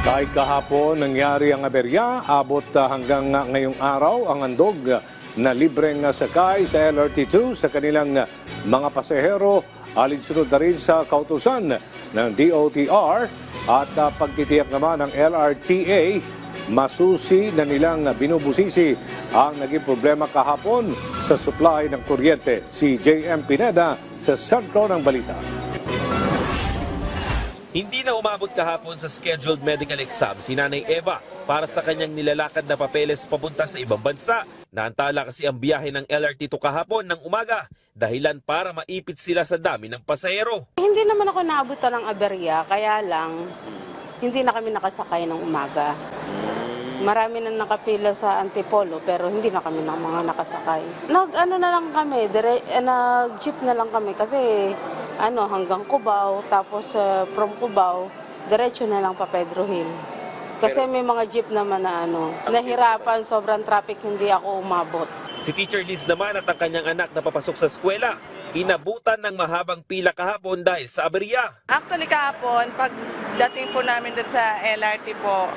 Kahit kahapon nangyari ang aberya, abot hanggang ngayong araw ang handog na libreng sakay sa LRT2 sa kanilang mga pasahero, alinsunod na rin sa kautusan ng DOTR at pagtitiyak naman ng LRTA, masusi na nilang binubusisi ang naging problema kahapon sa supply ng kuryente. Si JM Pineda sa sentro ng balita. Hindi na umabot kahapon sa scheduled medical exam si Nanay Eva para sa kanyang nilalakad na papeles papunta sa ibang bansa. Naantala kasi ang biyahe ng LRT2 kahapon ng umaga, dahilan para maipit sila sa dami ng pasahero. Hindi naman ako naabutan ng aberya, kaya lang hindi na kami nakasakay ng umaga. Marami na nakapila sa Antipolo pero hindi na kami ng mga nakasakay. Nag-ano na lang kami, nag-jeep na lang kami kasi hanggang Cubao, tapos from Cubao, diretso na lang pa Pedro Hill. Kasi may mga jeep naman na nahirapan, sobrang traffic, hindi ako umabot. Si Teacher Liz naman at ang kanyang anak na papasok sa eskwela, inabutan ng mahabang pila kahapon dahil sa aberya. Actually kahapon, pagdating po namin doon sa LRT po,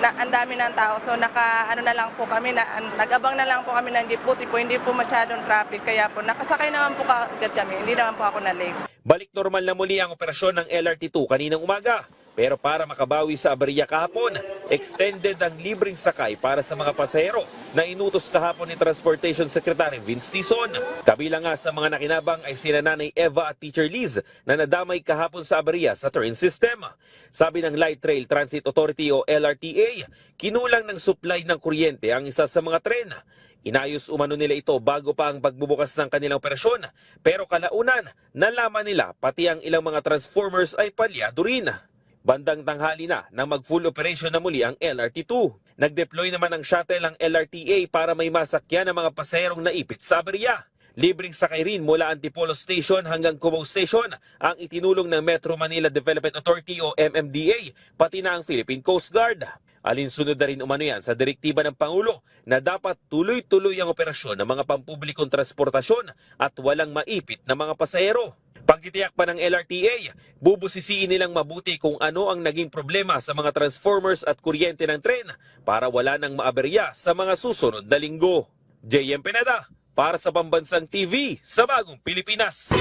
ang dami ng tao. So nag-abang na lang po kami ng jeep. Buti po, hindi po masyadong traffic. Kaya po, nakasakay naman po agad kami. Hindi naman po ako na-late. Balik normal na muli ang operasyon ng LRT2 kaninang umaga. Pero para makabawi sa aberya kahapon, extended ang libreng sakay para sa mga pasahero na inutos kahapon ni Transportation Secretary Vince Tison. Kabilang nga sa mga nakinabang ay sina Nanay Eva at Teacher Liz na nadamay kahapon sa aberya sa train system. Sabi ng Light Rail Transit Authority o LRTA, kinulang ng supply ng kuryente ang isa sa mga tren. Inayos umano nila ito bago pa ang pagbubukas ng kanilang operasyon. Pero kalaunan, nalaman nila pati ang ilang mga transformers ay palyado rin. Bandang tanghali na nang mag-full operation na muli ang LRT2. Nag-deploy naman ang shuttle ang LRTA para may masakyan ng mga pasaherong naipit sa aberya. Libreng sakay rin mula Antipolo Station hanggang Cubao Station ang itinulong ng Metro Manila Development Authority o MMDA, pati na ang Philippine Coast Guard. Alinsunod na rin umano yan sa direktiba ng Pangulo na dapat tuloy-tuloy ang operasyon ng mga pampublikong transportasyon at walang maipit na mga pasahero. Pagtitiyak pa ng LRTA, bubusisiin nilang mabuti kung ano ang naging problema sa mga transformers at kuryente ng tren para wala nang maaberya sa mga susunod na linggo. JM Pineda para sa Pambansang TV sa Bagong Pilipinas.